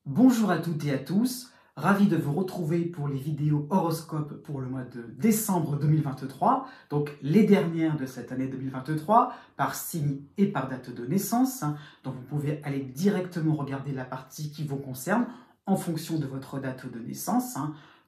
Bonjour à toutes et à tous, ravi de vous retrouver pour les vidéos horoscopes pour le mois de décembre 2023, donc les dernières de cette année 2023, par signe et par date de naissance. Donc vous pouvez aller directement regarder la partie qui vous concerne en fonction de votre date de naissance.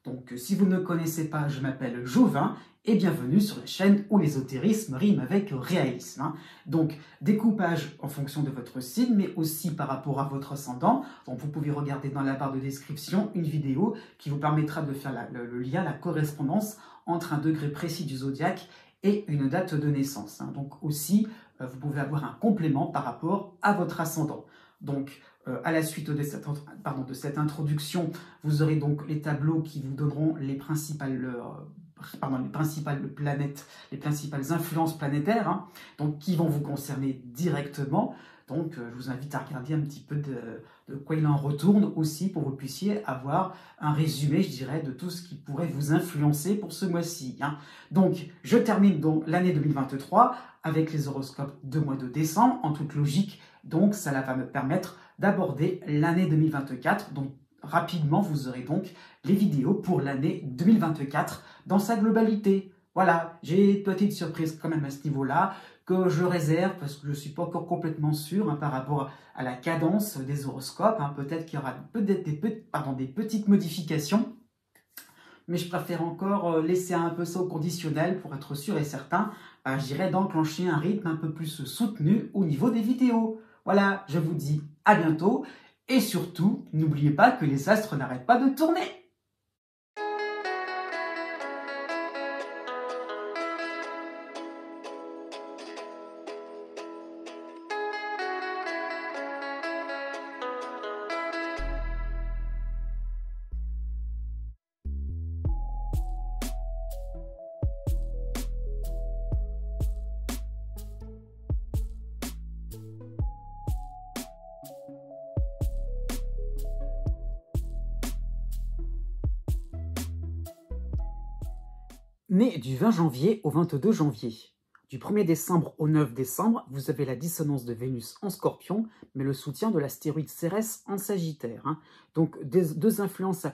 Donc si vous ne me connaissez pas, je m'appelle Jovin et bienvenue sur la chaîne où l'ésotérisme rime avec réalisme. Donc découpage en fonction de votre signe, mais aussi par rapport à votre ascendant. Donc vous pouvez regarder dans la barre de description une vidéo qui vous permettra de faire le lien, la correspondance entre un degré précis du zodiaque et une date de naissance. Donc aussi, vous pouvez avoir un complément par rapport à votre ascendant. Donc, à la suite de cette introduction, vous aurez donc les tableaux qui vous donneront les principales planètes, les principales influences planétaires, donc qui vont vous concerner directement. Donc, je vous invite à regarder un petit peu de quoi il en retourne aussi pour que vous puissiez avoir un résumé, je dirais, de tout ce qui pourrait vous influencer pour ce mois-ci. Donc, je termine donc l'année 2023 avec les horoscopes de mois de décembre, en toute logique. Donc, ça va me permettre d'aborder l'année 2024. Donc, rapidement, vous aurez donc les vidéos pour l'année 2024 dans sa globalité. Voilà, j'ai une petite surprise quand même à ce niveau-là que je réserve parce que je ne suis pas encore complètement sûr par rapport à la cadence des horoscopes. Peut-être qu'il y aura des petites modifications, mais je préfère encore laisser un peu ça au conditionnel pour être sûr et certain, je dirais, d'enclencher un rythme un peu plus soutenu au niveau des vidéos. Voilà, je vous dis à bientôt et surtout, n'oubliez pas que les astres n'arrêtent pas de tourner. Né du 20 janvier au 22 janvier. Du 1er décembre au 9 décembre, vous avez la dissonance de Vénus en Scorpion, mais le soutien de l'astéroïde Cérès en Sagittaire. Donc deux influences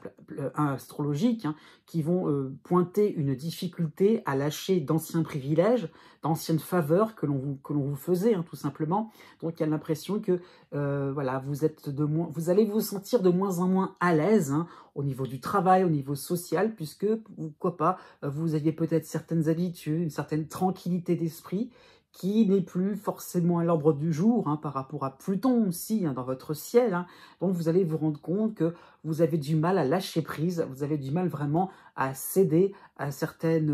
astrologiques qui vont pointer une difficulté à lâcher d'anciens privilèges, d'anciennes faveurs que l'on vous faisait, tout simplement. Donc il y a l'impression que voilà, vous allez vous sentir de moins en moins à l'aise au niveau du travail, au niveau social, puisque, pourquoi pas, vous aviez peut-être certaines habitudes, une certaine tranquillité d'esprit qui n'est plus forcément à l'ordre du jour par rapport à Pluton aussi dans votre ciel. Donc vous allez vous rendre compte que vous avez du mal à lâcher prise, vous avez du mal vraiment à céder à certaines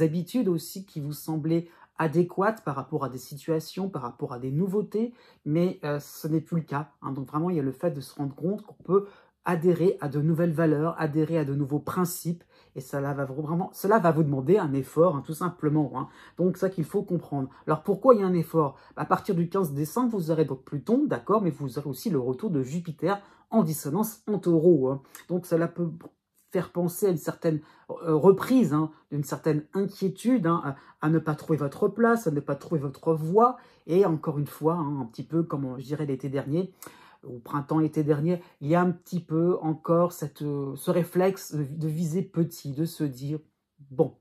habitudes aussi qui vous semblaient adéquates par rapport à des situations, par rapport à des nouveautés, mais ce n'est plus le cas. Donc vraiment, il y a le fait de se rendre compte qu'on peut adhérer à de nouvelles valeurs, adhérer à de nouveaux principes, et cela va vous demander un effort, tout simplement. Donc, ça qu'il faut comprendre. Alors, pourquoi il y a un effort? À partir du 15 décembre, vous aurez donc Pluton, d'accord, mais vous aurez aussi le retour de Jupiter en dissonance en Taureau. Donc, cela peut faire penser à une certaine reprise, d'une certaine inquiétude, à ne pas trouver votre place, à ne pas trouver votre voie, et encore une fois, un petit peu comme je dirais l'été dernier, au printemps-été dernier, il y a un petit peu encore ce réflexe de viser petit, de se dire, bon,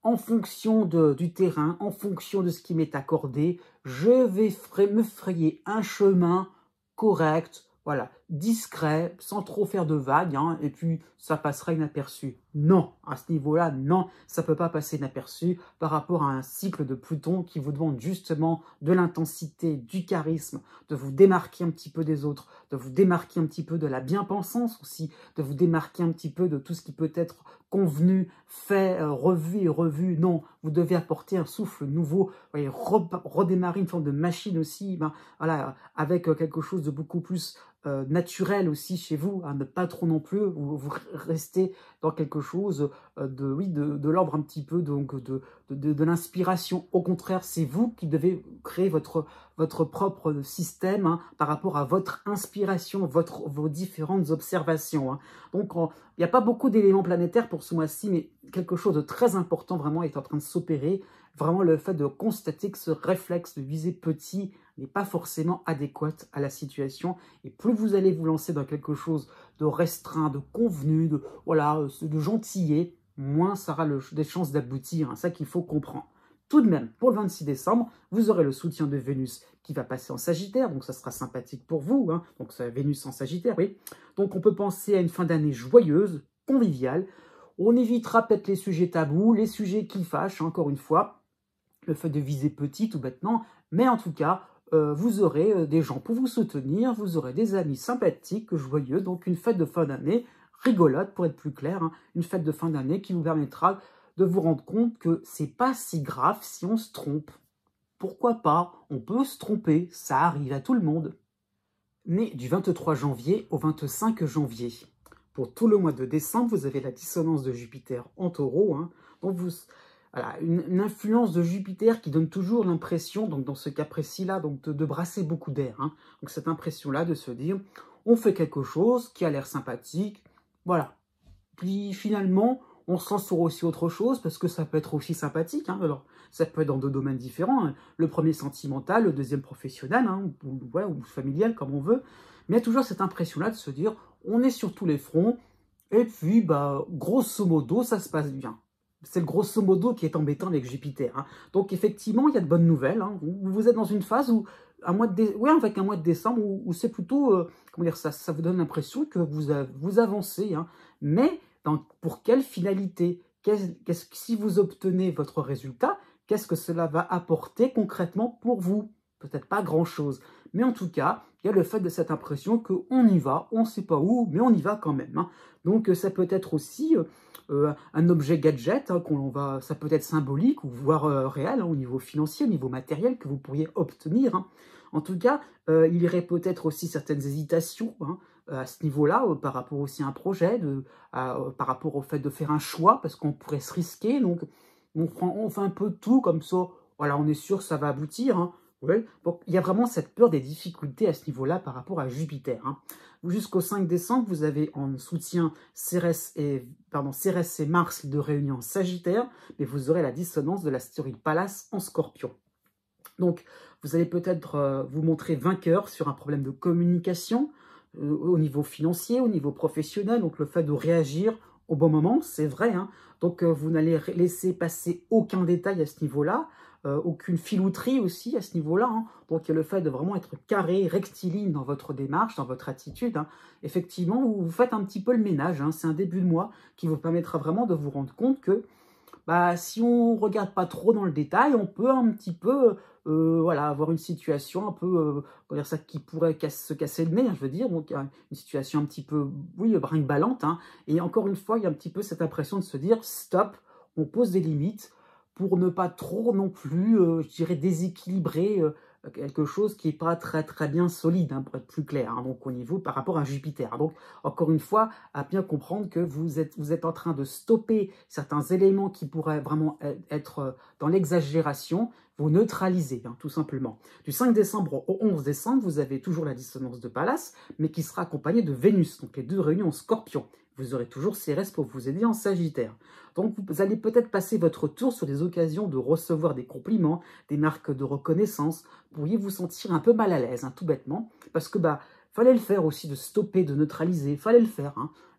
en fonction du terrain, en fonction de ce qui m'est accordé, je vais me frayer un chemin correct, voilà, discret, sans trop faire de vagues, et puis ça passera inaperçu. Non, à ce niveau-là, non, ça ne peut pas passer inaperçu par rapport à un cycle de Pluton qui vous demande justement de l'intensité, du charisme, de vous démarquer un petit peu des autres, de vous démarquer un petit peu de la bien-pensance aussi, de vous démarquer un petit peu de tout ce qui peut être convenu, fait, revu et revu. Non, vous devez apporter un souffle nouveau, voyez, redémarrer une forme de machine aussi, voilà, avec quelque chose de beaucoup plus naturel aussi chez vous, ne pas trop non plus, vous restez dans quelque chose de l'ordre un petit peu donc de l'inspiration. Au contraire, c'est vous qui devez créer votre propre système par rapport à votre inspiration, vos différentes observations. Donc, il n'y a pas beaucoup d'éléments planétaires pour ce mois-ci, mais quelque chose de très important vraiment est en train de s'opérer. Vraiment le fait de constater que ce réflexe de viser petit n'est pas forcément adéquate à la situation. Et plus vous allez vous lancer dans quelque chose de restreint, de convenu, de gentillet, moins ça aura des chances d'aboutir. C'est ça qu'il faut comprendre. Tout de même, pour le 26 décembre, vous aurez le soutien de Vénus qui va passer en Sagittaire, donc ça sera sympathique pour vous, hein. Donc c'est Vénus en Sagittaire, oui. Donc on peut penser à une fin d'année joyeuse, conviviale. On évitera peut-être les sujets tabous, les sujets qui fâchent, encore une fois, le fait de viser petit tout bêtement, mais en tout cas, vous aurez des gens pour vous soutenir, vous aurez des amis sympathiques, joyeux, donc une fête de fin d'année rigolote, pour être plus clair, hein, une fête de fin d'année qui vous permettra de vous rendre compte que c'est pas si grave si on se trompe. Pourquoi pas? On peut se tromper, ça arrive à tout le monde. Né du 23 janvier au 25 janvier. Pour tout le mois de décembre, vous avez la dissonance de Jupiter en Taureau. Hein, donc voilà, une influence de Jupiter qui donne toujours l'impression, donc dans ce cas précis-là, de brasser beaucoup d'air. Hein. Donc cette impression-là de se dire, on fait quelque chose qui a l'air sympathique, voilà. Puis finalement, on se lance sur aussi autre chose, parce que ça peut être aussi sympathique. Hein. Alors, ça peut être dans deux domaines différents. Hein. Le premier sentimental, le deuxième professionnel, hein, ou familial, comme on veut. Mais il y a toujours cette impression-là de se dire, on est sur tous les fronts, et puis, grosso modo, ça se passe bien. C'est le grosso modo qui est embêtant avec Jupiter. Hein. Donc, effectivement, il y a de bonnes nouvelles. Hein. Vous êtes dans une phase où, avec un mois de décembre, où c'est plutôt, comment dire, ça vous donne l'impression que vous avancez. Hein. Mais, pour quelle finalité? Si vous obtenez votre résultat, qu'est-ce que cela va apporter concrètement pour vous? Peut-être pas grand-chose. Mais en tout cas, il y a le fait de cette impression qu'on y va, on ne sait pas où, mais on y va quand même. Hein. Donc ça peut être aussi un objet gadget, hein, ça peut être symbolique ou voire réel, hein, au niveau financier, au niveau matériel que vous pourriez obtenir. Hein. En tout cas, il y aurait peut-être aussi certaines hésitations, hein, à ce niveau-là, par rapport aussi à un projet, par rapport au fait de faire un choix, parce qu'on pourrait se risquer. Donc on fait un peu de tout comme ça, voilà, on est sûr que ça va aboutir. Hein. Ouais. Donc, il y a vraiment cette peur des difficultés à ce niveau-là par rapport à Jupiter. Hein. Jusqu'au 5 décembre, vous avez en soutien Cérès et Mars de réunion en Sagittaire, mais vous aurez la dissonance de l'astéroïde Pallas en Scorpion. Donc, vous allez peut-être vous montrer vainqueur sur un problème de communication au niveau financier, au niveau professionnel, donc le fait de réagir au bon moment, c'est vrai. Hein. Donc, vous n'allez laisser passer aucun détail à ce niveau-là. Aucune filouterie aussi à ce niveau-là. Hein. Donc, il y a le fait de vraiment être carré, rectiligne dans votre démarche, dans votre attitude. Hein. Effectivement, vous faites un petit peu le ménage. Hein. C'est un début de mois qui vous permettra vraiment de vous rendre compte que si on ne regarde pas trop dans le détail, on peut un petit peu avoir une situation un peu, qui pourrait se casser le nez, hein, je veux dire. Donc, une situation un petit peu, brinque-ballante. Hein. Et encore une fois, il y a un petit peu cette impression de se dire, stop, on pose des limites, pour ne pas trop non plus, je dirais, déséquilibrer quelque chose qui n'est pas très très bien solide, hein, pour être plus clair, hein, donc au niveau par rapport à Jupiter. Donc, encore une fois, à bien comprendre que vous êtes en train de stopper certains éléments qui pourraient vraiment être dans l'exagération, vous neutralisez, hein, tout simplement. Du 5 décembre au 11 décembre, vous avez toujours la dissonance de Pallas, mais qui sera accompagnée de Vénus, donc les deux réunions en Scorpion. Vous aurez toujours Cérès pour vous aider en Sagittaire. Donc, vous allez peut-être passer votre tour sur des occasions de recevoir des compliments, des marques de reconnaissance. Vous pourriez vous sentir un peu mal à l'aise, hein, tout bêtement, parce que fallait le faire aussi, de stopper, de neutraliser, fallait le faire.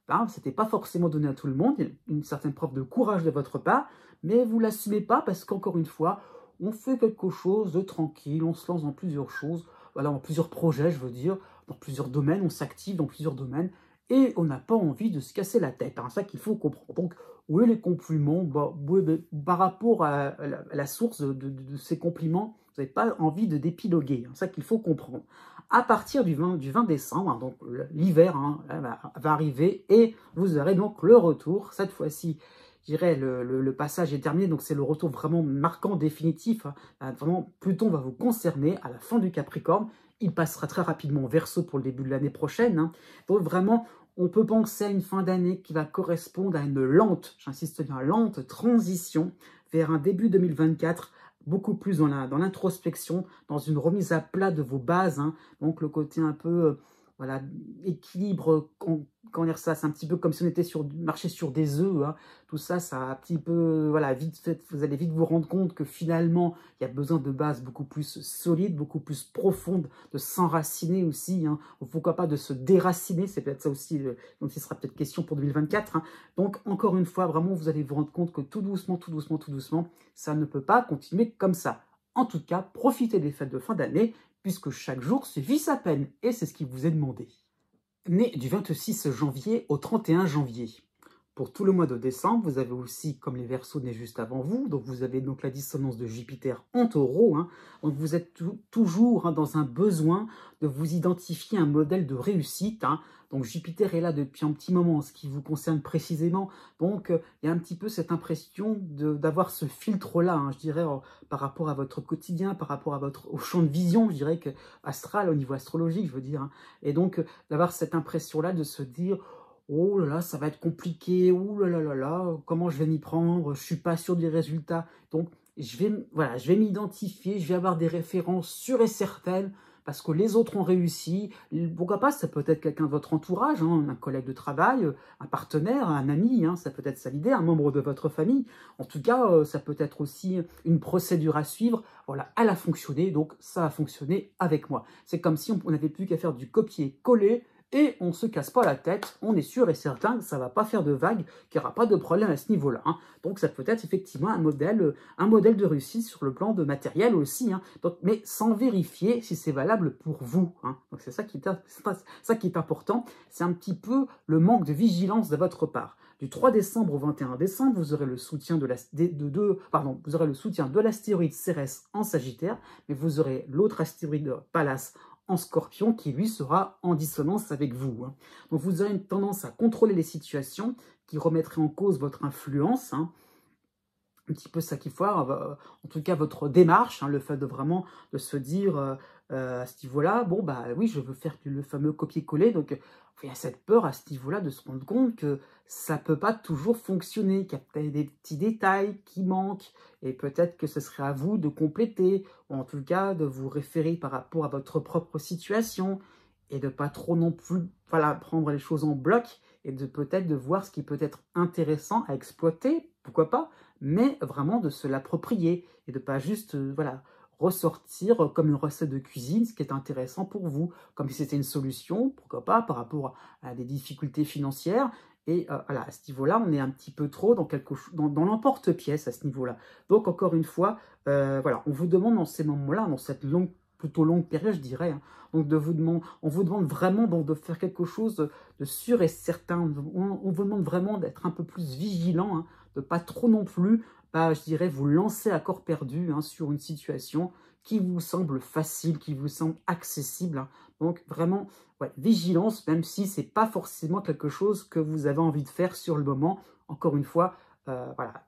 Hein. C'était pas forcément donné à tout le monde, il y a une certaine preuve de courage de votre part, mais vous l'assumez pas parce qu'encore une fois, on fait quelque chose de tranquille, on se lance dans plusieurs choses, voilà, dans plusieurs projets, je veux dire, dans plusieurs domaines, on s'active dans plusieurs domaines, et on n'a pas envie de se casser la tête. C'est ça qu'il faut comprendre. Donc, oui, les compliments, par rapport à la source de ces compliments, vous n'avez pas envie de d'épiloguer. C'est ça qu'il faut comprendre. À partir du 20 décembre, hein, donc l'hiver va arriver et vous aurez donc le retour. Cette fois-ci, je dirais, le passage est terminé, donc c'est le retour vraiment marquant, définitif. Hein. Vraiment, Pluton va vous concerner à la fin du Capricorne. Il passera très rapidement au Verseau pour le début de l'année prochaine. Hein. Donc vraiment, on peut penser à une fin d'année qui va correspondre à une lente, j'insiste bien, lente transition vers un début 2024, beaucoup plus dans l'introspection, dans une remise à plat de vos bases. Hein. Donc le côté un peu, équilibre comment dire ça, c'est un petit peu comme si on était marché sur des œufs, hein. Tout ça, ça a un petit peu, voilà, vite fait, vous allez vite vous rendre compte que finalement, il y a besoin de bases beaucoup plus solides, beaucoup plus profondes, de s'enraciner aussi, hein, ou pourquoi pas de se déraciner, c'est peut-être ça aussi, donc il sera peut-être question pour 2024, hein. Donc, encore une fois, vraiment, vous allez vous rendre compte que tout doucement, tout doucement, tout doucement, ça ne peut pas continuer comme ça. En tout cas, profitez des fêtes de fin d'année, puisque chaque jour suffit sa peine, et c'est ce qui vous est demandé. Né du 26 janvier au 31 janvier. Pour tout le mois de décembre, vous avez aussi, comme les Verseaux nés juste avant vous, donc vous avez donc la dissonance de Jupiter en Taureau, hein, donc vous êtes toujours, hein, dans un besoin de vous identifier un modèle de réussite, hein. Donc Jupiter est là depuis un petit moment, ce qui vous concerne précisément, donc il y a un petit peu cette impression d'avoir ce filtre-là, hein, je dirais, par rapport à votre quotidien, par rapport à au champ de vision, je dirais, astral, au niveau astrologique, je veux dire, hein. Et donc d'avoir cette impression-là de se dire: oh là là, ça va être compliqué, oh là là là là, comment je vais m'y prendre, je suis pas sûr des résultats. Donc, voilà, je vais m'identifier, je vais avoir des références sûres et certaines, parce que les autres ont réussi. Pourquoi pas, ça peut être quelqu'un de votre entourage, hein, un collègue de travail, un partenaire, un ami, hein, ça peut être sa leader, un membre de votre famille. En tout cas, ça peut être aussi une procédure à suivre. Voilà, elle a fonctionné, donc ça a fonctionné avec moi. C'est comme si on n'avait plus qu'à faire du copier-coller, et on ne se casse pas la tête, on est sûr et certain que ça ne va pas faire de vagues, qu'il n'y aura pas de problème à ce niveau-là, hein. Donc ça peut être effectivement un modèle de réussite sur le plan de matériel aussi, hein. Donc, mais sans vérifier si c'est valable pour vous, hein. Donc c'est ça qui est important, c'est un petit peu le manque de vigilance de votre part. Du 3 décembre au 21 décembre, vous aurez le soutien de l'astéroïde Cérès en Sagittaire, mais vous aurez l'autre astéroïde Pallas en Scorpion qui, lui, sera en dissonance avec vous, hein. Donc, vous aurez une tendance à contrôler les situations qui remettraient en cause votre influence, hein. Un petit peu ça qu'il faut, en tout cas votre démarche, hein, le fait de vraiment de se dire à ce niveau-là, bon bah oui, je veux faire le fameux copier-coller, donc il y a cette peur à ce niveau-là de se rendre compte que ça ne peut pas toujours fonctionner, qu'il y a peut-être des petits détails qui manquent, et peut-être que ce serait à vous de compléter, ou en tout cas de vous référer par rapport à votre propre situation, et de pas trop non plus, voilà, prendre les choses en bloc, et de peut-être de voir ce qui peut être intéressant à exploiter, pourquoi pas, mais vraiment de se l'approprier et de pas juste voilà, ressortir comme une recette de cuisine ce qui est intéressant pour vous, comme si c'était une solution, pourquoi pas, par rapport à des difficultés financières. Et voilà, à ce niveau-là, on est un petit peu trop dans l'emporte-pièce à ce niveau-là. Donc, encore une fois, voilà, on vous demande dans ces moments-là, dans cette plutôt longue période, je dirais, hein, donc on vous demande vraiment de faire quelque chose de sûr et certain. On vous demande vraiment d'être un peu plus vigilant, hein, de pas trop non plus, je dirais, vous lancer à corps perdu, hein, sur une situation qui vous semble facile, qui vous semble accessible, hein. Donc vraiment, ouais, vigilance, même si c'est pas forcément quelque chose que vous avez envie de faire sur le moment. Encore une fois, voilà,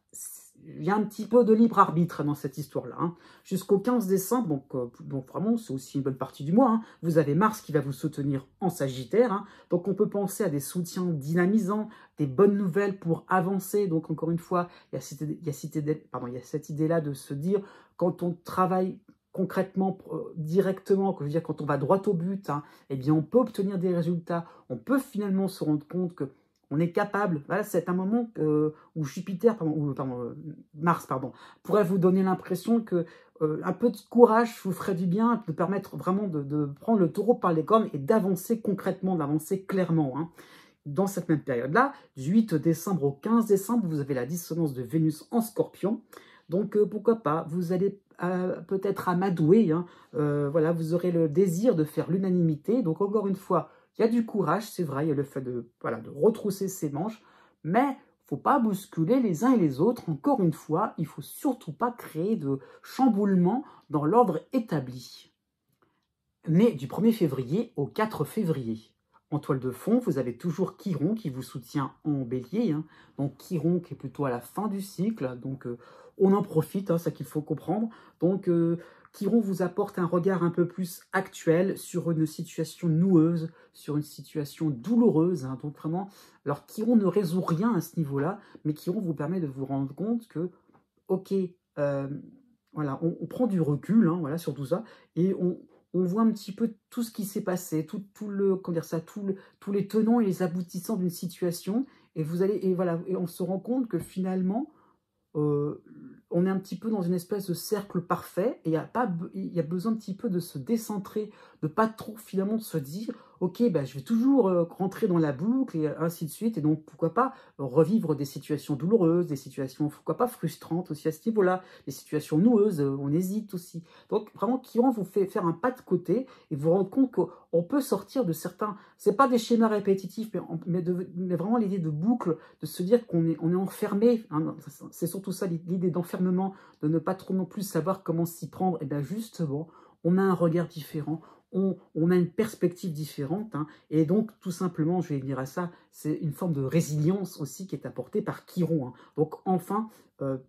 il y a un petit peu de libre arbitre dans cette histoire-là, hein. Jusqu'au 15 décembre, donc vraiment, c'est aussi une bonne partie du mois, hein. Vous avez Mars qui va vous soutenir en Sagittaire, hein. Donc on peut penser à des soutiens dynamisants, des bonnes nouvelles pour avancer. Donc encore une fois, il y a cette idée-là de se dire, quand on travaille concrètement, directement, que je veux dire, quand on va droit au but, hein, eh bien on peut obtenir des résultats, on peut finalement se rendre compte que on est capable, voilà, c'est un moment où Mars, pourrait vous donner l'impression que un peu de courage vous ferait du bien, de permettre vraiment de prendre le taureau par les cornes et d'avancer concrètement, d'avancer clairement, hein. Dans cette même période-là, du 8 décembre au 15 décembre, vous avez la dissonance de Vénus en Scorpion. Donc pourquoi pas, vous allez peut-être amadouer, hein, voilà, vous aurez le désir de faire l'unanimité. Donc encore une fois, il y a du courage, c'est vrai, il y a le fait de retrousser ses manches, mais il ne faut pas bousculer les uns et les autres. Encore une fois, il ne faut surtout pas créer de chamboulement dans l'ordre établi. Né du 1er février au 4 février. En toile de fond, vous avez toujours Chiron qui vous soutient en bélier, hein. Donc Chiron qui est plutôt à la fin du cycle, donc on en profite, hein, c'est ça qu'il faut comprendre. Donc Chiron vous apporte un regard un peu plus actuel sur une situation noueuse, sur une situation douloureuse, hein. Donc vraiment, alors Chiron ne résout rien à ce niveau-là, mais Chiron vous permet de vous rendre compte que, ok, voilà, on prend du recul, hein, voilà, sur tout ça, et on voit un petit peu tout ce qui s'est passé, comment dire ça, tous les tenants et les aboutissants d'une situation, et voilà, et on se rend compte que finalement, euh, on est un petit peu dans une espèce de cercle parfait, et il y a besoin un petit peu de se décentrer, de pas trop finalement se dire, ok, bah, je vais toujours rentrer dans la boucle, et ainsi de suite, et donc pourquoi pas revivre des situations douloureuses, des situations, pourquoi pas frustrantes aussi à ce niveau-là, des situations noueuses, on hésite aussi. Donc vraiment, Chiron vous fait faire un pas de côté, et vous rendre compte qu'on peut sortir de certains, c'est pas des schémas répétitifs, mais vraiment l'idée de boucle, de se dire on est enfermé, hein, c'est surtout ça l'idée d'enfermement, de ne pas trop non plus savoir comment s'y prendre, et bien justement, on a un regard différent, on a une perspective différente, hein, et donc tout simplement, je vais venir à ça, c'est une forme de résilience aussi qui est apportée par Chiron. Hein. Donc enfin,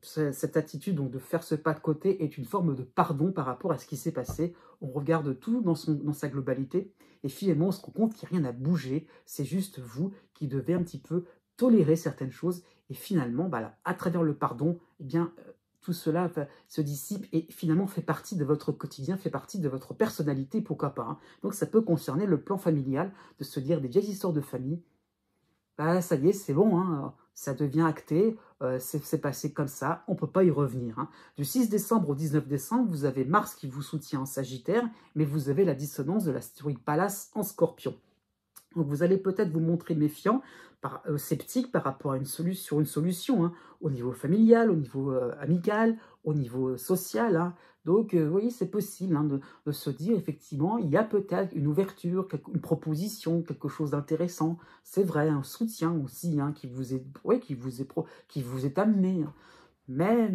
cette attitude donc, de faire ce pas de côté est une forme de pardon par rapport à ce qui s'est passé. On regarde tout dans sa globalité, et finalement on se rend compte qu'il n'y a rien à bouger, c'est juste vous qui devez un petit peu tolérer certaines choses, et finalement, bah là, à travers le pardon, eh bien, tout cela se dissipe et finalement fait partie de votre quotidien, fait partie de votre personnalité, pourquoi pas. Hein. Donc ça peut concerner le plan familial, de se dire des vieilles histoires de famille, bah ça y est, c'est bon, hein, ça devient acté, c'est passé comme ça, on ne peut pas y revenir. Hein. Du 6 décembre au 19 décembre, vous avez Mars qui vous soutient en Sagittaire, mais vous avez la dissonance de l'astéroïde Pallas en Scorpion. Donc vous allez peut-être vous montrer méfiant, sceptique par rapport à une solution, hein, au niveau familial, au niveau amical, au niveau social. Hein. Donc, vous voyez, c'est possible hein, de se dire, effectivement, il y a peut-être une ouverture, une proposition, quelque chose d'intéressant. C'est vrai, un soutien aussi hein, qui vous est amené. Hein. Mais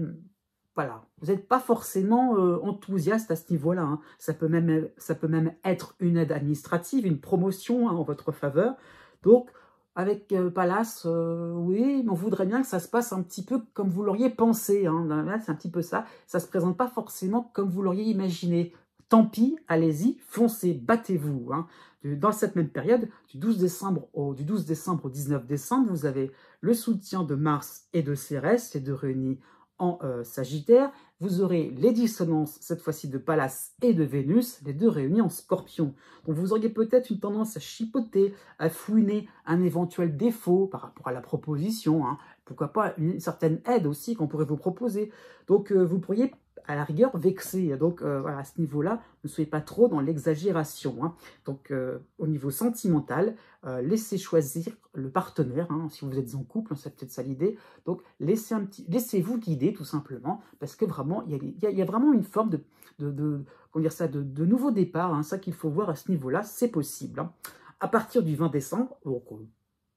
voilà, vous n'êtes pas forcément enthousiaste à ce niveau-là. Hein. Ça peut même être une aide administrative, une promotion hein, en votre faveur. Donc, avec Pallas, oui, mais on voudrait bien que ça se passe un petit peu comme vous l'auriez pensé. Hein. C'est un petit peu ça. Ça ne se présente pas forcément comme vous l'auriez imaginé. Tant pis, allez-y, foncez, battez-vous. Hein. Dans cette même période, du 12 décembre au 19 décembre, vous avez le soutien de Mars et de Cérès, les deux réunis en Sagittaire. Vous aurez les dissonances, cette fois-ci de Pallas et de Vénus, les deux réunis en Scorpion. Donc vous auriez peut-être une tendance à chipoter, à fouiner un éventuel défaut par rapport à la proposition. Hein. Pourquoi pas une certaine aide aussi qu'on pourrait vous proposer. Donc vous pourriez à la rigueur vexer. Donc voilà, à ce niveau-là, ne soyez pas trop dans l'exagération. Hein. Donc au niveau sentimental, laissez choisir le partenaire. Hein. Si vous êtes en couple, c'est peut-être ça l'idée. Donc laissez-vous guider tout simplement, parce que vraiment, il y a vraiment une forme comment dire ça, de nouveau départ. Hein. Ça qu'il faut voir à ce niveau-là, c'est possible. Hein. À partir du 20 décembre, donc,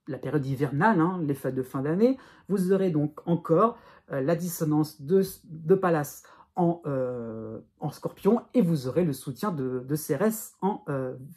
la période hivernale, hein, les fêtes de fin d'année, vous aurez donc encore la dissonance de Pallas en Scorpion, et vous aurez le soutien de Cérès en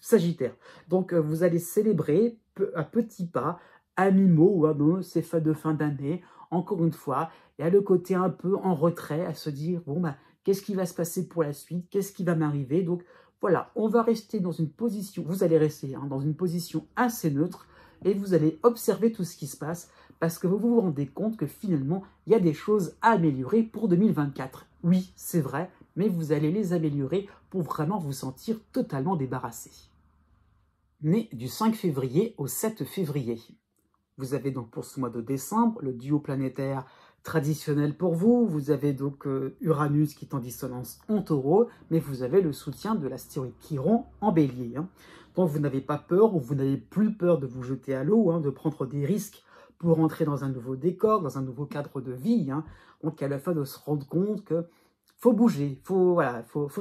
Sagittaire. Donc vous allez célébrer à petits pas, à mi-mot, ces fêtes de fin d'année. Encore une fois, il y a le côté un peu en retrait, à se dire, bon, bah, qu'est-ce qui va se passer pour la suite? Qu'est-ce qui va m'arriver? Donc voilà, on va rester dans une position, vous allez rester hein, dans une position assez neutre, et vous allez observer tout ce qui se passe, parce que vous vous rendez compte que finalement, il y a des choses à améliorer pour 2024. Oui, c'est vrai, mais vous allez les améliorer pour vraiment vous sentir totalement débarrassé. Né du 5 février au 7 février. Vous avez donc pour ce mois de décembre le duo planétaire traditionnel pour vous. Vous avez donc Uranus qui est en dissonance en Taureau, mais vous avez le soutien de l'astéroïde Chiron en Bélier. Hein. Donc vous n'avez pas peur, ou vous n'avez plus peur de vous jeter à l'eau, hein, de prendre des risques pour entrer dans un nouveau décor, dans un nouveau cadre de vie. Hein. Donc à la fin de se rendre compte que faut bouger, faut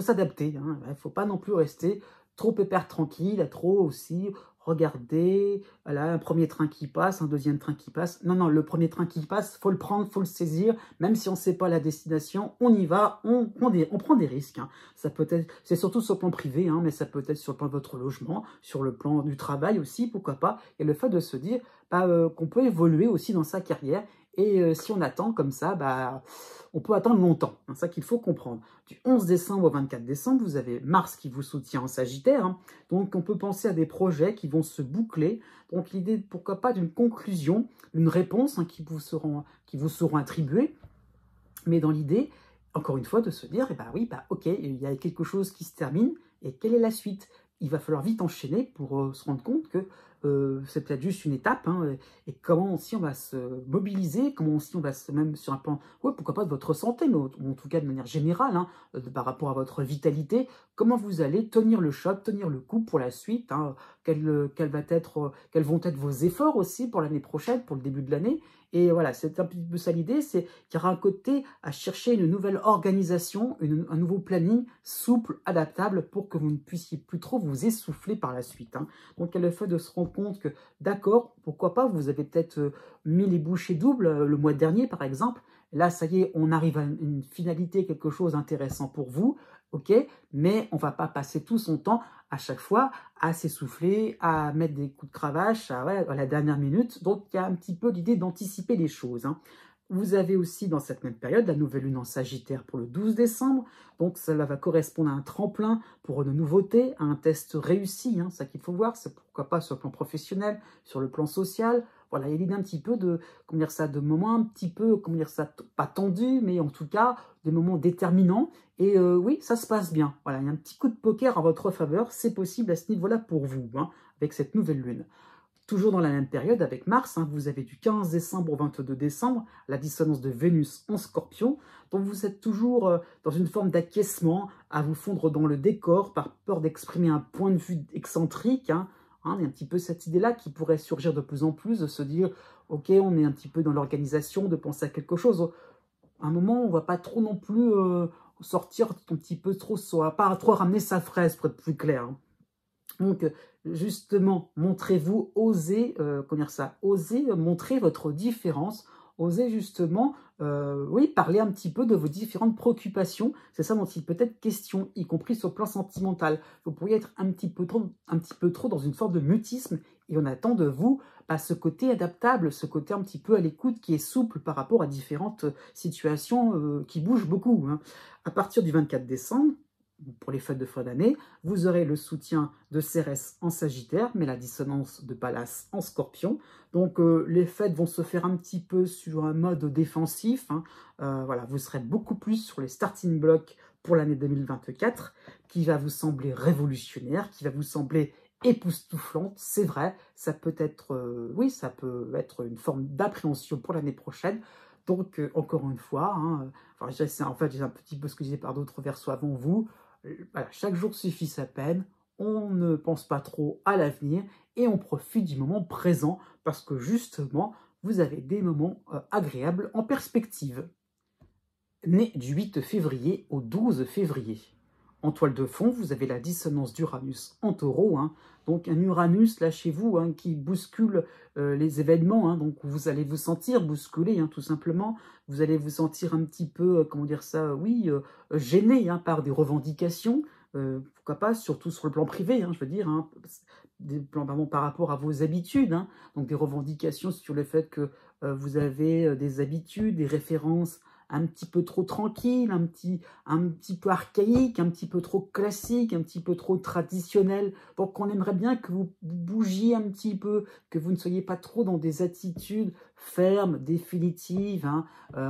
s'adapter. Hein. Il ne faut pas non plus rester trop pépère tranquille, trop aussi regarder, voilà, un premier train qui passe, un deuxième train qui passe. Non, le premier train qui passe, faut le prendre, faut le saisir, même si on ne sait pas la destination, on y va, on prend des risques. Hein. Ça peut être, c'est surtout sur le plan privé, hein, mais ça peut être sur le plan de votre logement, sur le plan du travail aussi, pourquoi pas. Et le fait de se dire qu'on peut évoluer aussi dans sa carrière. Et si on attend comme ça, on peut attendre longtemps. C'est ça qu'il faut comprendre. Du 11 décembre au 24 décembre, vous avez Mars qui vous soutient en Sagittaire. Hein. Donc, on peut penser à des projets qui vont se boucler. Donc, l'idée, pourquoi pas, d'une conclusion, une réponse hein, qui vous seront attribuées. Mais dans l'idée, encore une fois, de se dire, ok, il y a quelque chose qui se termine, et quelle est la suite? Il va falloir vite enchaîner pour se rendre compte que c'est peut-être juste une étape, hein, et comment aussi on va se mobiliser, comment aussi on va se, même sur un plan, ouais, pourquoi pas de votre santé, mais en tout cas de manière générale, hein, par rapport à votre vitalité, comment vous allez tenir le choc, tenir le coup pour la suite, hein, quels vont être vos efforts aussi pour l'année prochaine, pour le début de l'année. Et voilà, c'est un petit peu ça l'idée, c'est qu'il y aura un côté à chercher une nouvelle organisation, un nouveau planning souple, adaptable, pour que vous ne puissiez plus trop vous essouffler par la suite, hein. Donc, il y a le fait de se rendre compte que, d'accord, pourquoi pas, vous avez peut-être mis les bouchées doubles le mois dernier, par exemple. Là, ça y est, on arrive à une finalité, quelque chose d'intéressant pour vous, ok, mais on ne va pas passer tout son temps à chaque fois à s'essouffler, à mettre des coups de cravache à la dernière minute. Donc, il y a un petit peu l'idée d'anticiper les choses, hein. Vous avez aussi dans cette même période la nouvelle lune en Sagittaire pour le 12 décembre. Donc, cela va correspondre à un tremplin pour une nouveauté, à un test réussi, hein. Ça qu'il faut voir, c'est pourquoi pas sur le plan professionnel, sur le plan social. Voilà, il y a l'idée un petit peu de, comment dire ça, de moments un petit peu, comment dire ça, pas tendus, mais en tout cas, des moments déterminants. Et oui, ça se passe bien. Voilà, il y a un petit coup de poker en votre faveur, c'est possible à ce niveau-là pour vous, hein, avec cette nouvelle lune. Toujours dans la même période avec Mars, hein, vous avez du 15 décembre au 22 décembre, la dissonance de Vénus en Scorpion, donc vous êtes toujours dans une forme d'acquiescement, à vous fondre dans le décor par peur d'exprimer un point de vue excentrique, hein. Il y a un petit peu cette idée-là qui pourrait surgir de plus en plus, de se dire, ok, on est un petit peu dans l'organisation, de penser à quelque chose. À un moment, on ne va pas trop non plus sortir un petit peu trop, pas trop ramener sa fraise, pour être plus clair, hein. Donc, justement, montrez-vous, osez, comment dire ça, osez montrer votre différence, osez justement, oui, parler un petit peu de vos différentes préoccupations. C'est ça dont il peut être question, y compris sur le plan sentimental. Vous pourriez être un petit peu trop dans une sorte de mutisme, et on attend de vous ce côté adaptable, ce côté un petit peu à l'écoute qui est souple par rapport à différentes situations qui bougent beaucoup, hein. À partir du 24 décembre, pour les fêtes de fin d'année, vous aurez le soutien de Cérès en Sagittaire, mais la dissonance de Pallas en Scorpion. Donc les fêtes vont se faire un petit peu sur un mode défensif, hein. Voilà, vous serez beaucoup plus sur les starting blocks pour l'année 2024, qui va vous sembler révolutionnaire, qui va vous sembler époustouflante. C'est vrai, ça peut être, oui, ça peut être une forme d'appréhension pour l'année prochaine. Donc, encore une fois, hein, enfin, en fait, j'ai un petit peu ce que je disais par d'autres versos avant vous. Voilà, chaque jour suffit sa peine, on ne pense pas trop à l'avenir et on profite du moment présent parce que justement, vous avez des moments agréables en perspective. Né du 8 février au 12 février. En toile de fond, vous avez la dissonance d'Uranus en Taureau, hein. Donc un Uranus là chez vous, hein, qui bouscule les événements, hein. Donc vous allez vous sentir bousculé, hein, tout simplement. Vous allez vous sentir un petit peu, comment dire ça, oui, gêné, hein, par des revendications, pourquoi pas, surtout sur le plan privé, hein, je veux dire, hein, pardon, par rapport à vos habitudes, hein. Donc des revendications sur le fait que vous avez des habitudes, des références un petit peu trop tranquille, un petit peu archaïque, un petit peu trop classique, un petit peu trop traditionnel. Donc on aimerait bien que vous bougiez un petit peu, que vous ne soyez pas trop dans des attitudes fermes, définitives, hein.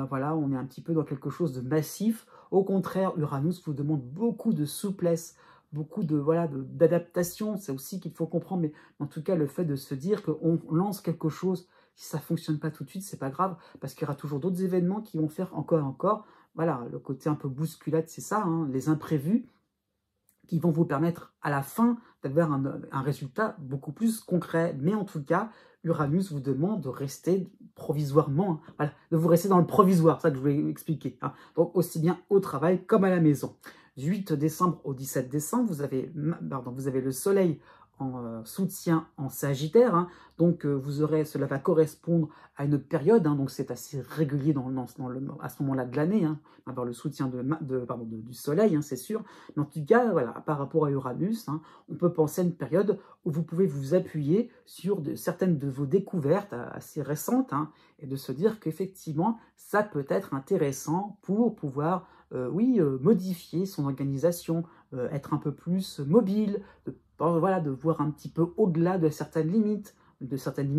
Voilà, on est un petit peu dans quelque chose de massif. Au contraire, Uranus vous demande beaucoup de souplesse, beaucoup de voilà d'adaptation. C'est aussi qu'il faut comprendre, mais en tout cas le fait de se dire qu'on lance quelque chose. Si ça ne fonctionne pas tout de suite, c'est pas grave, parce qu'il y aura toujours d'autres événements qui vont faire encore et encore. Voilà, le côté un peu bousculade, c'est ça, hein, les imprévus qui vont vous permettre à la fin d'avoir un résultat beaucoup plus concret. Mais en tout cas, Uranus vous demande de rester provisoirement, hein, voilà, de vous rester dans le provisoire, c'est ça que je voulais expliquer, hein. Donc aussi bien au travail comme à la maison. Du 8 décembre au 17 décembre, vous avez le soleil en soutien en Sagittaire, hein. Donc cela va correspondre à une période, hein, donc c'est assez régulier à ce moment-là de l'année, hein, avoir le soutien du soleil, hein, c'est sûr. Mais en tout cas, voilà, par rapport à Uranus, hein, on peut penser à une période où vous pouvez vous appuyer sur certaines de vos découvertes assez récentes, hein, et de se dire qu'effectivement, ça peut être intéressant pour pouvoir modifier son organisation, être un peu plus mobile, voilà, de voir un petit peu au-delà de certaines limites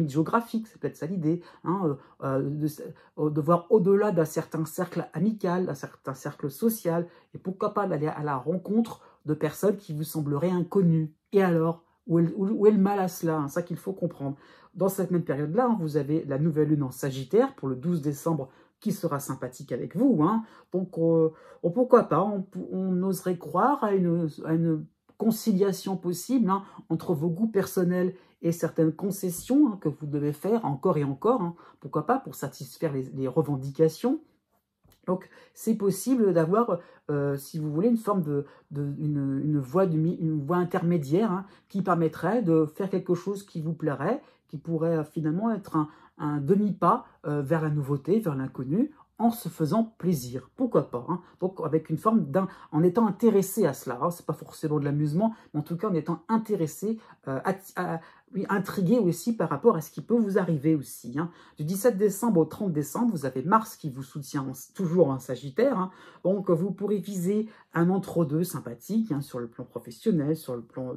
géographiques, c'est peut-être ça l'idée, hein, de voir au-delà d'un certain cercle amical, d'un certain cercle social, et pourquoi pas d'aller à la rencontre de personnes qui vous sembleraient inconnues. Et alors, où est le mal à cela, hein? C'est ça qu'il faut comprendre. Dans cette même période-là, hein, vous avez la nouvelle lune en Sagittaire pour le 12 décembre qui sera sympathique avec vous, hein. Donc, pourquoi pas, on oserait croire à une conciliation possible, hein, entre vos goûts personnels et certaines concessions, hein, que vous devez faire encore et encore, hein. Pourquoi pas, pour satisfaire les revendications. Donc, c'est possible d'avoir, si vous voulez, une forme une voie intermédiaire, hein, qui permettrait de faire quelque chose qui vous plairait, qui pourrait finalement être un demi-pas vers la nouveauté, vers l'inconnu, en se faisant plaisir. Pourquoi pas, hein. Donc, avec une forme en étant intéressé à cela, hein. C'est pas forcément de l'amusement, mais en tout cas en étant intéressé, oui, intrigué aussi par rapport à ce qui peut vous arriver aussi, hein. Du 17 décembre au 30 décembre, vous avez Mars qui vous soutient toujours en Sagittaire, hein. Donc, vous pourrez viser un entre-deux sympathique, hein, sur le plan professionnel, sur le plan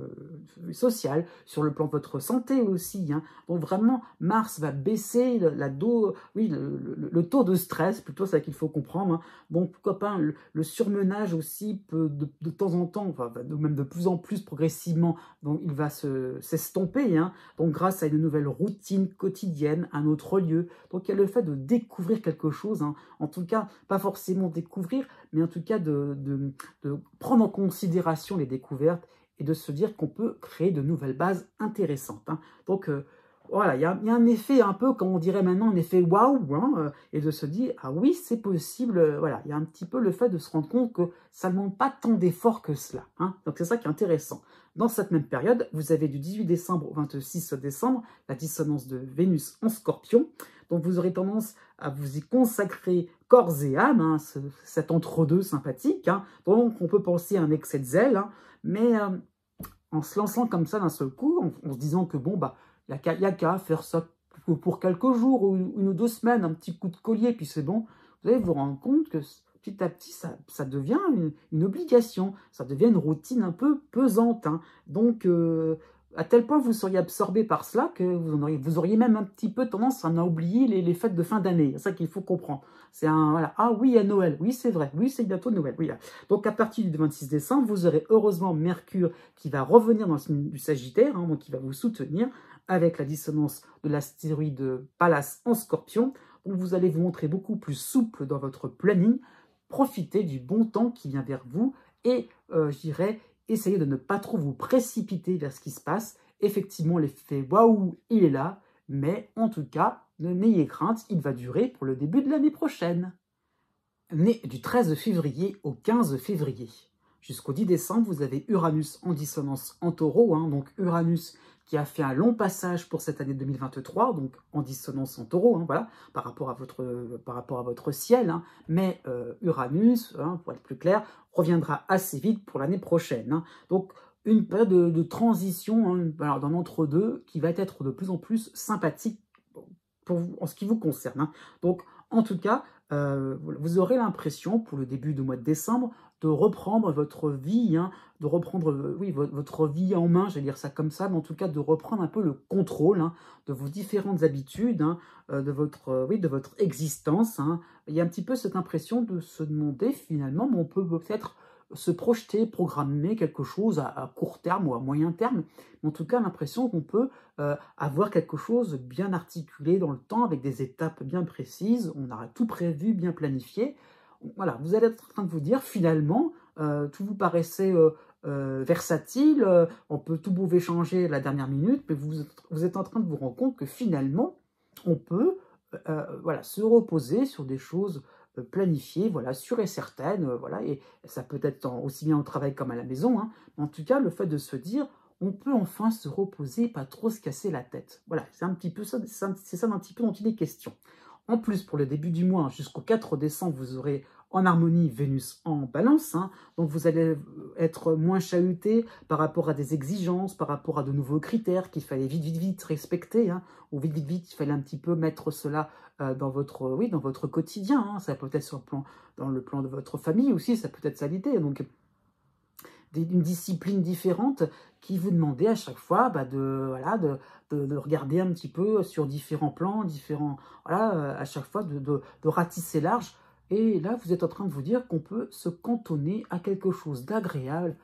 social, sur le plan de votre santé aussi, hein. Donc, vraiment, Mars va baisser le taux de stress, plutôt, c'est ça qu'il faut comprendre, hein. Bon, pourquoi pas, le surmenage aussi peut de temps en temps, enfin, même de plus en plus progressivement, donc il va s'estomper, hein. Donc, grâce à une nouvelle routine quotidienne, un autre lieu. Donc, il y a le fait de découvrir quelque chose, hein. En tout cas, pas forcément découvrir, mais en tout cas de prendre en considération les découvertes et de se dire qu'on peut créer de nouvelles bases intéressantes, hein. Donc, voilà, il y a un effet un peu, comme on dirait maintenant, un effet waouh, hein, et de se dire, ah oui, c'est possible, voilà, il y a un petit peu le fait de se rendre compte que ça ne demande pas tant d'efforts que cela, hein. Donc, c'est ça qui est intéressant. Dans cette même période, vous avez du 18 décembre au 26 décembre la dissonance de Vénus en Scorpion. Donc, vous aurez tendance à vous y consacrer corps et âme, hein, cet entre-deux sympathique, hein. Donc, on peut penser à un excès de zèle, hein, mais en se lançant comme ça d'un seul coup, en se disant que bon, bah, il n'y a qu'à faire ça pour quelques jours ou une ou deux semaines, un petit coup de collier, puis c'est bon. Vous allez vous rendre compte que petit à petit, ça devient une obligation, ça devient une routine un peu pesante, hein. Donc, à tel point vous seriez absorbé par cela que vous auriez même un petit peu tendance à en oublier les fêtes de fin d'année. C'est ça qu'il faut comprendre. C'est voilà. Ah oui, à Noël. Oui, c'est vrai. Oui, c'est bientôt Noël. Oui. Donc, à partir du 26 décembre, vous aurez heureusement Mercure qui va revenir dans le signe du Sagittaire, hein, donc qui va vous soutenir avec la dissonance de l'astéroïde Pallas en Scorpion. Donc, vous allez vous montrer beaucoup plus souple dans votre planning. Profitez du bon temps qui vient vers vous et, je dirais, essayez de ne pas trop vous précipiter vers ce qui se passe. Effectivement, l'effet waouh, il est là, mais en tout cas, n'ayez crainte, il va durer pour le début de l'année prochaine. Né du 13 février au 15 février. Jusqu'au 10 décembre, vous avez Uranus en dissonance en Taureau, hein, donc Uranus qui a fait un long passage pour cette année 2023, donc en dissonance en Taureau, hein, voilà, par rapport à votre ciel, hein, mais Uranus, hein, pour être plus clair, reviendra assez vite pour l'année prochaine, hein. Donc, une période de transition, hein, d'un entre-deux qui va être de plus en plus sympathique pour vous, en ce qui vous concerne, hein. Donc, en tout cas, vous aurez l'impression, pour le début du mois de décembre, de reprendre votre vie, hein, de reprendre oui, votre vie en main, je vais dire ça comme ça, mais en tout cas de reprendre un peu le contrôle, hein, de vos différentes habitudes, hein, de votre existence, hein. Il y a un petit peu cette impression de se demander finalement, mais on peut peut-être se projeter, programmer quelque chose à court terme ou à moyen terme, mais en tout cas l'impression qu'on peut avoir quelque chose bien articulé dans le temps, avec des étapes bien précises, on aura tout prévu, bien planifié. Voilà, vous allez être en train de vous dire, finalement, tout vous paraissait versatile, on peut tout pouvait changer à la dernière minute, mais vous êtes en train de vous rendre compte que finalement, on peut voilà, se reposer sur des choses planifiées, voilà, sûres et certaines, voilà, et ça peut être aussi bien au travail comme à la maison, hein, mais en tout cas, le fait de se dire, on peut enfin se reposer, pas trop se casser la tête. Voilà, c'est un petit peu ça, c'est ça un petit peu dont il est question. En plus, pour le début du mois, jusqu'au 4 décembre, vous aurez en harmonie Vénus en balance, hein, donc vous allez être moins chahuté par rapport à des exigences, par rapport à de nouveaux critères qu'il fallait vite respecter, hein, ou vite, il fallait un petit peu mettre cela dans votre quotidien, hein. Ça peut être dans le plan de votre famille aussi, ça peut être ça l'idée, donc une discipline différente qui vous demandait à chaque fois de regarder un petit peu sur différents plans, voilà, à chaque fois de ratisser large. Et là, vous êtes en train de vous dire qu'on peut se cantonner à quelque chose d'agréable,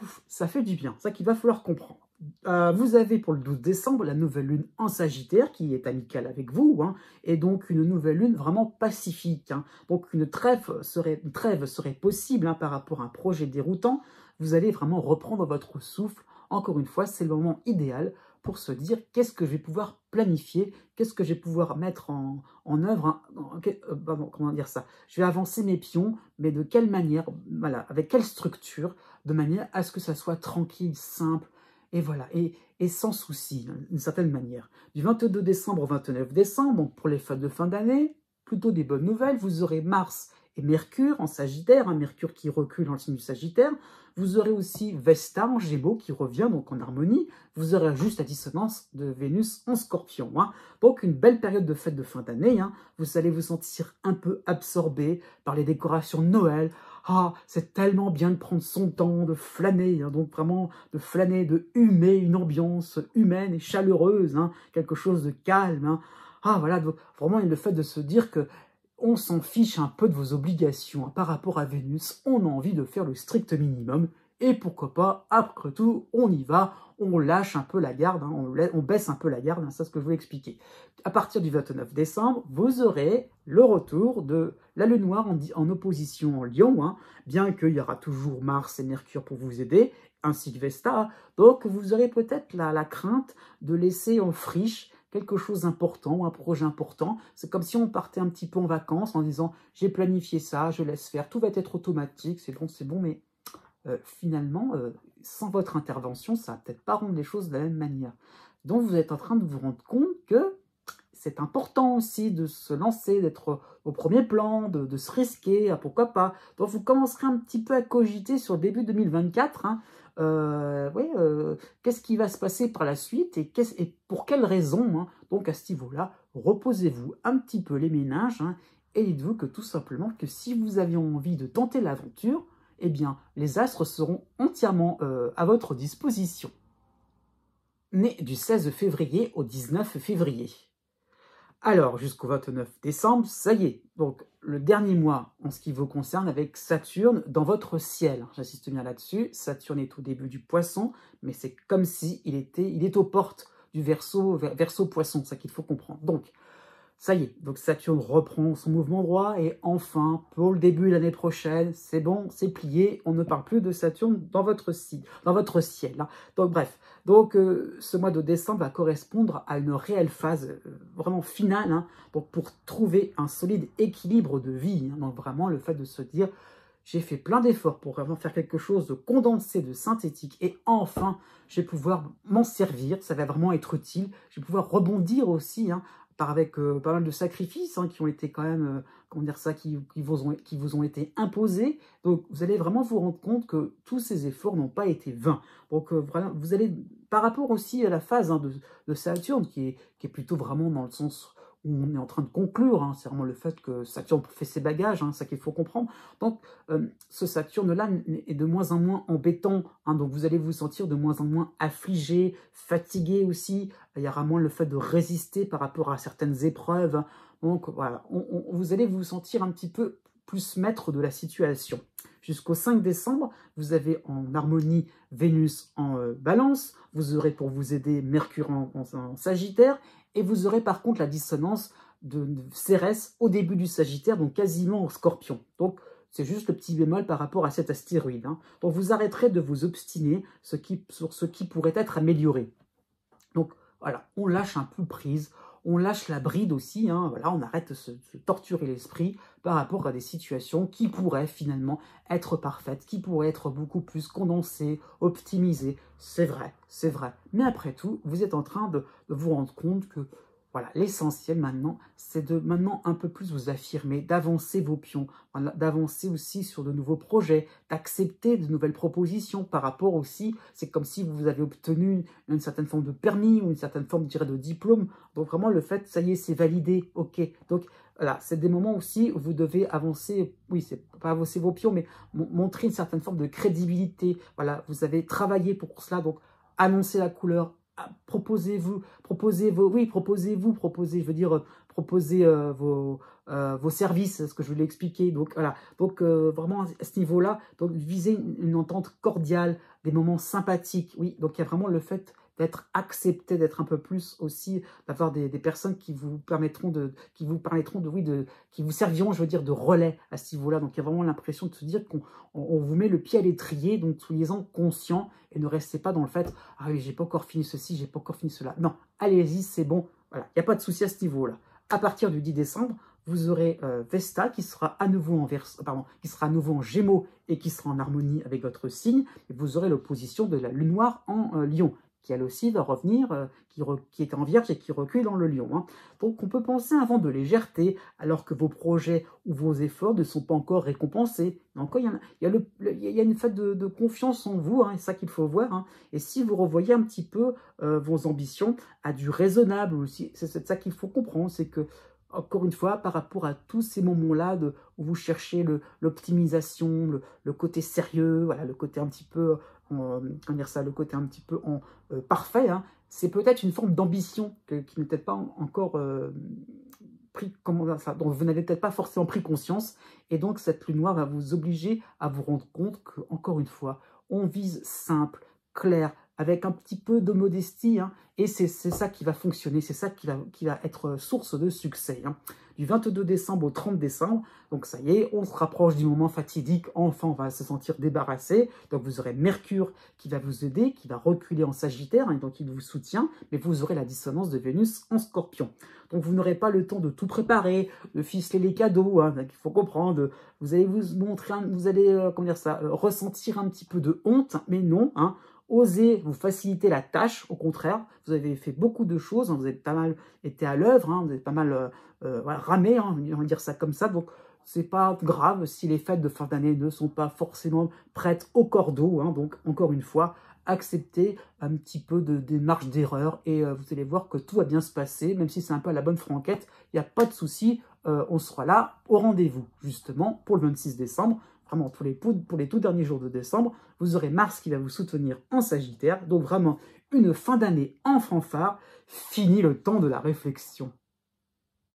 ouf, ça fait du bien, ça qu'il va falloir comprendre. Vous avez pour le 12 décembre la nouvelle lune en Sagittaire qui est amicale avec vous, hein, et donc une nouvelle lune vraiment pacifique. Hein. Donc une trêve serait possible hein, par rapport à un projet déroutant. Vous allez vraiment reprendre votre souffle. Encore une fois, c'est le moment idéal pour se dire qu'est-ce que je vais pouvoir planifier, qu'est-ce que je vais pouvoir mettre en œuvre, hein, comment dire ça. Je vais avancer mes pions, mais de quelle manière, voilà, avec quelle structure, de manière à ce que ça soit tranquille, simple, et voilà, et sans souci, d'une certaine manière. Du 22 décembre au 29 décembre, donc pour les fêtes de fin d'année, plutôt des bonnes nouvelles, vous aurez Mars et Mercure en Sagittaire, un Mercure qui recule dans le signe du Sagittaire. Vous aurez aussi Vesta en Gémeaux qui revient donc en harmonie. Vous aurez juste la dissonance de Vénus en Scorpion. Hein. Donc une belle période de fête de fin d'année. Hein. Vous allez vous sentir un peu absorbé par les décorations de Noël. Ah, c'est tellement bien de prendre son temps, de flâner, hein, donc vraiment de flâner, de humer une ambiance humaine et chaleureuse, hein, quelque chose de calme. Hein. Ah voilà, donc, vraiment le fait de se dire que on s'en fiche un peu de vos obligations hein, par rapport à Vénus, on a envie de faire le strict minimum, et pourquoi pas, après tout, on y va, on lâche un peu la garde, hein, on baisse un peu la garde, hein, c'est ce que je voulais expliquer. À partir du 29 décembre, vous aurez le retour de la Lune Noire en opposition en Lion, hein, bien qu'il y aura toujours Mars et Mercure pour vous aider, ainsi que Vesta, donc vous aurez peut-être la crainte de laisser en friche quelque chose d'important, un projet important. C'est comme si on partait un petit peu en vacances en disant « j'ai planifié ça, je laisse faire, tout va être automatique, c'est bon, mais finalement, sans votre intervention, ça ne va peut-être pas rendre les choses de la même manière. » Donc vous êtes en train de vous rendre compte que c'est important aussi de se lancer, d'être au premier plan, de se risquer, pourquoi pas. Donc vous commencerez un petit peu à cogiter sur le début 2024, hein, qu'est-ce qui va se passer par la suite et pour quelles raisons. Hein. Donc à ce niveau-là, reposez-vous un petit peu les méninges hein, et dites-vous que tout simplement que si vous aviez envie de tenter l'aventure, eh bien les astres seront entièrement à votre disposition. Né du 16 février au 19 février. Alors, jusqu'au 29 décembre, ça y est, donc le dernier mois en ce qui vous concerne avec Saturne dans votre ciel. J'insiste bien là-dessus, Saturne est au début du Poisson, mais c'est comme si il est aux portes du Verseau Poisson, c'est ça qu'il faut comprendre. Donc, ça y est, donc Saturne reprend son mouvement droit et enfin, pour le début de l'année prochaine, c'est bon, c'est plié, on ne parle plus de Saturne dans votre ciel. Hein. Donc bref, ce mois de décembre va correspondre à une réelle phase vraiment finale, hein, donc pour trouver un solide équilibre de vie. Hein, donc vraiment le fait de se dire, j'ai fait plein d'efforts pour vraiment faire quelque chose de condensé, de synthétique, et enfin, je vais pouvoir m'en servir, ça va vraiment être utile, je vais pouvoir rebondir aussi, hein, avec pas mal de sacrifices hein, qui ont été quand même, comment dire ça, qui vous ont été imposés. Donc vous allez vraiment vous rendre compte que tous ces efforts n'ont pas été vains. Donc vraiment, vous allez, par rapport aussi à la phase hein, de Saturne, qui est plutôt vraiment dans le sens où on est en train de conclure, hein, c'est vraiment le fait que Saturne fait ses bagages, hein, ça qu'il faut comprendre. Donc ce Saturne-là est de moins en moins embêtant, hein, donc vous allez vous sentir de moins en moins affligé, fatigué aussi, il y aura moins le fait de résister par rapport à certaines épreuves, hein. Donc voilà, vous allez vous sentir un petit peu plus maître de la situation. Jusqu'au 5 décembre, vous avez en harmonie Vénus en Balance, vous aurez pour vous aider Mercure en Sagittaire, et vous aurez par contre la dissonance de Cérès au début du Sagittaire, donc quasiment en Scorpion. Donc c'est juste le petit bémol par rapport à cet astéroïde. Hein. Donc vous arrêterez de vous obstiner sur ce qui pourrait être amélioré. Donc voilà, on lâche un peu prise, on lâche la bride aussi, hein, voilà, on arrête de se torturer l'esprit par rapport à des situations qui pourraient finalement être parfaites, qui pourraient être beaucoup plus condensées, optimisées. C'est vrai, c'est vrai. Mais après tout, vous êtes en train de vous rendre compte que voilà, l'essentiel maintenant, c'est de maintenant un peu plus vous affirmer, d'avancer vos pions, d'avancer aussi sur de nouveaux projets, d'accepter de nouvelles propositions par rapport aussi, c'est comme si vous avez obtenu une certaine forme de permis ou une certaine forme, je dirais, de diplôme. Donc vraiment le fait, ça y est, c'est validé, ok. Donc voilà, c'est des moments aussi où vous devez avancer, oui, c'est pas avancer vos pions, mais montrer une certaine forme de crédibilité. Voilà, vous avez travaillé pour cela, donc annoncer la couleur, proposez-vous, je veux dire, proposez vos services, c'est ce que je voulais expliquer. Donc voilà, donc vraiment à ce niveau-là, donc visez une entente cordiale, des moments sympathiques. Oui, donc il y a vraiment le fait d'être accepté, d'être un peu plus aussi, d'avoir des personnes qui vous permettront qui vous serviront, je veux dire, de relais à ce niveau-là. Donc il y a vraiment l'impression de se dire qu'on vous met le pied à l'étrier, donc soyez-en conscient et ne restez pas dans le fait, ah oui, j'ai pas encore fini ceci, j'ai pas encore fini cela. Non, allez-y, c'est bon. Voilà, il n'y a pas de souci à ce niveau-là. À partir du 10 décembre, vous aurez Vesta qui sera à nouveau en Gémeaux et qui sera en harmonie avec votre signe. Et vous aurez l'opposition de la Lune noire en Lion, qui elle aussi va revenir, qui était en Vierge et qui recule dans le Lion. Hein. Donc on peut penser un vent de légèreté, alors que vos projets ou vos efforts ne sont pas encore récompensés. Mais encore, il y a une fête de confiance en vous, hein, c'est ça qu'il faut voir. Hein. Et si vous revoyez un petit peu vos ambitions à du raisonnable aussi, c'est ça qu'il faut comprendre, c'est que encore une fois, par rapport à tous ces moments-là où vous cherchez l'optimisation, le côté sérieux, voilà, le côté un petit peu, comment dire ça, le côté un petit peu parfait, hein, c'est peut-être une forme d'ambition qui n'est peut-être pas encore pris, dont vous n'avez peut-être pas forcément pris conscience. Et donc, cette lune noire va vous obliger à vous rendre compte que, encore une fois, on vise simple, clair, avec un petit peu de modestie, hein, et c'est ça qui va fonctionner, c'est ça qui va être source de succès. Hein. Du 22 décembre au 30 décembre, donc ça y est, on se rapproche du moment fatidique, enfin on va se sentir débarrassé, donc vous aurez Mercure qui va vous aider, qui va reculer en Sagittaire, hein, donc il vous soutient, mais vous aurez la dissonance de Vénus en Scorpion. Donc vous n'aurez pas le temps de tout préparer, de ficeler les cadeaux, hein, il faut comprendre, vous allez vous montrer, vous allez, comment dire ça, ressentir un petit peu de honte, mais non, hein, osez vous faciliter la tâche, au contraire, vous avez fait beaucoup de choses, hein, vous avez pas mal été à l'œuvre, hein, vous avez pas mal voilà, ramé, hein, on va dire ça comme ça, donc c'est pas grave si les fêtes de fin d'année ne sont pas forcément prêtes au cordeau, hein, donc encore une fois, acceptez un petit peu des marges d'erreur et vous allez voir que tout va bien se passer, même si c'est un peu à la bonne franquette, il n'y a pas de souci, on sera là au rendez-vous, justement, pour le 26 décembre, vraiment pour les tout derniers jours de décembre, vous aurez Mars qui va vous soutenir en Sagittaire, donc vraiment une fin d'année en fanfare, fini le temps de la réflexion.